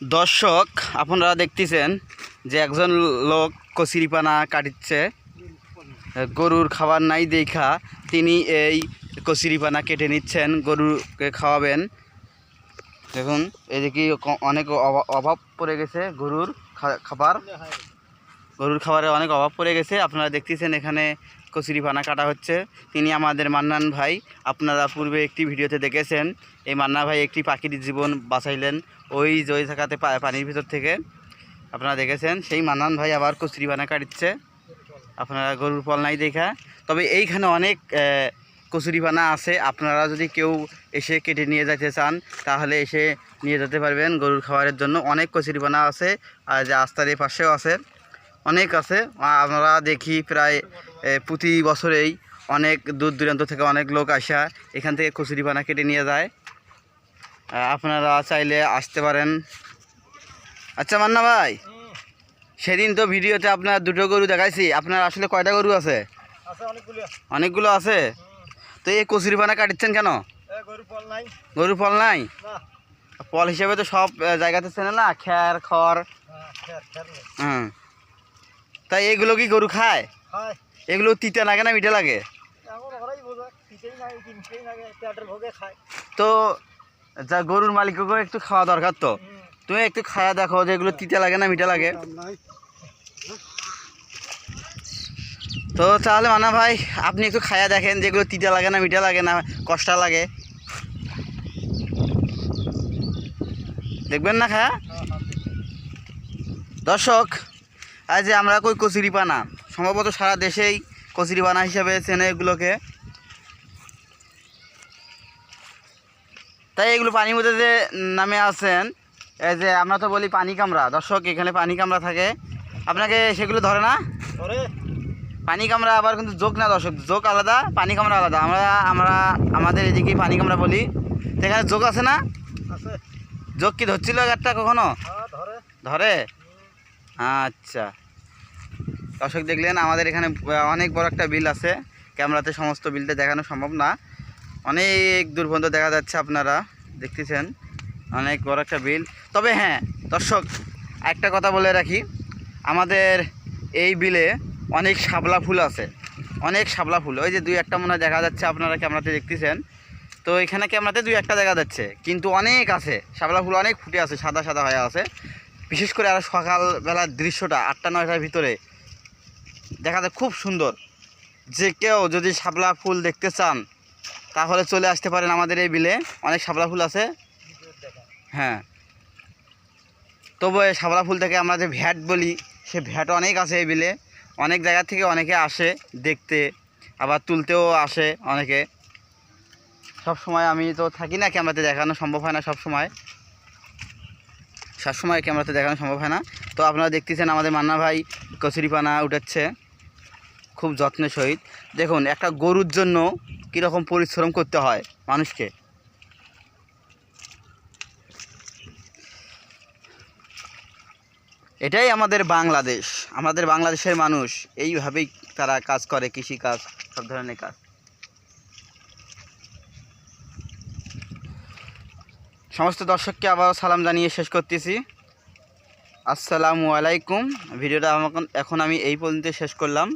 দর্শক, আপনারা দেখতেছেন যে একজন লোক কচুরিপানা কাটছে। গরুর খাবার নাই দেখা তিনি এই কচুরিপানা কেটে নিচ্ছেন, গরুকে খাওয়াবেন। দেখুন এদিকে অনেক অভাব পড়ে গেছে গরুর খাবারের অনেক অভাব পড়ে গেছে। আপনারা দেখতেছেন এখানে কচুরিপানা কাটা হচ্ছে। তিনি আমাদের মান্নান ভাই। আপনারা পূর্বে একটি ভিডিওতে দেখেছেন এই মান্না ভাই একটি পাখির জীবন বাঁচাইলেন ওই জায়গাতে পানির ভিতর থেকে। আপনারা দেখেছেন সেই মান্নান ভাই আবার কচুরিপানা কাটছে। আপনারা গরুর ফল নাই দেখা, তবে এইখানে অনেক কচুরিপানা আছে। আপনারা যদি কেউ এসে কেটে নিয়ে যেতে চান তাহলে এসে নিয়ে যেতে পারবেন গরুর খাবারের জন্য। অনেক কচুরিপানা আছে, আর যে রাস্তার এই পাশেও আছে, অনেক আছে। আমরা দেখি প্রায় প্রতি বছরেই অনেক দূর দূরান্ত থেকে অনেক লোক আসা এখান থেকে কচুরিপানা কেটে নিয়ে যায়। আপনারা চাইলে আসতে পারেন। আচ্ছা মান্না ভাই, সেদিন তো ভিডিওতে আপনার দুটো গরু দেখাইছি, আপনার আসলে কয়টা গরু আছে? অনেকগুলো আছে। তো এই কচুরিপানা কাটছেন কেন? গরুর ফল নাই? ফল হিসেবে তো সব জায়গাতে চেনে না, খ্যার খড়। হ্যাঁ, তাই এগুলো কি গরু খায়? এগুলো তিতা লাগে না মিঠা লাগে? তো যা গরুর মালিককে একটু খাওয়া দরকার। তো তুমি একটু খাওয়া দেখো যে এগুলো তিতা লাগে না মিঠা লাগে। তো তাহলে মানা ভাই আপনি একটু খায়া দেখেন যেগুলো তিতা লাগে না মিঠা লাগে না কষ্ট লাগে, দেখবেন না খায়া। দর্শক, আজ যে আমরা কই কচুরিপানা, সম্ভবত সারা দেশেই কচুরিপানা হিসাবে চেনে এগুলোকে। তাই এগুলো পানির মধ্যে যে নামে আছেন, এই যে আমরা তো বলি পানি কামড়া। দর্শক, এখানে পানি কামড়া থাকে, আপনাকে সেগুলো ধরে না? পানি কামড়া আবার কিন্তু যোগ না দর্শক, যোগ আলাদা, পানি কামড়া আলাদা। আমরা আমাদের এদিকে পানি কামড়া বলি। সেখানে যোগ আছে না? যোগ কি ধরছিল একটা কখনো? ধরে? আচ্ছা দর্শক, দেখলেন আমাদের এখানে অনেক বড় একটা বিল আছে। ক্যামেরাতে সমস্ত বিলটা দেখানো সম্ভব না, অনেক দূর পর্যন্ত দেখা যাচ্ছে, আপনারা দেখতেছেন অনেক বড় একটা বিল। তবে হ্যাঁ দর্শক, একটা কথা বলে রাখি, আমাদের এই বিলে অনেক শাপলা ফুল আছে, অনেক শাপলা ফুল। ওই যে দুই একটা মনে দেখা যাচ্ছে, আপনারা ক্যামেরাতে দেখতেছেন। তো এখানে ক্যামেরাতে দুই একটা দেখা যাচ্ছে, কিন্তু অনেক আছে শাপলা ফুল, অনেক ফুটে আছে, সাদা সাদা হয়ে আছে। বিশেষ করে আর সকালবেলার দৃশ্যটা 8টা-9টার ভিতরে দেখা যায় খুব সুন্দর। যে কেউ যদি শাপলা ফুল দেখতে চান তাহলে চলে আসতে পারেন আমাদের এই বিলে, অনেক শাপলা ফুল আছে। হ্যাঁ, তবু এই শাপলা ফুল থেকে আমরা যে ভ্যাট বলি, সে ভ্যাট অনেক আছে এই বিলে। অনেক জায়গা থেকে অনেকে আসে দেখতে, আবার তুলতেও আসে অনেকে। সব সময় আমি তো থাকি না, ক্যামেরাতে দেখানো সম্ভব হয় না সবসময় ক্যামেরাতে দেখানো সম্ভব হয় না। তো আপনারা দেখতেছেন আমাদের মান্না ভাই কচুরিপানা উঠাচ্ছে খুব যত্নের সহিত। দেখুন একটা গরুর জন্য কীরকম পরিশ্রম করতে হয় মানুষকে। এটাই আমাদের বাংলাদেশ, আমাদের বাংলাদেশের মানুষ এইভাবেই তারা কাজ করে, কৃষিকাজ, সব ধরনের কাজ। সমস্ত দর্শককে আবার সালাম জানিয়ে শেষ করতেছি। আসসালামু আলাইকুম। ভিডিওটা এখন আমি এই পর্যন্ত শেষ করলাম।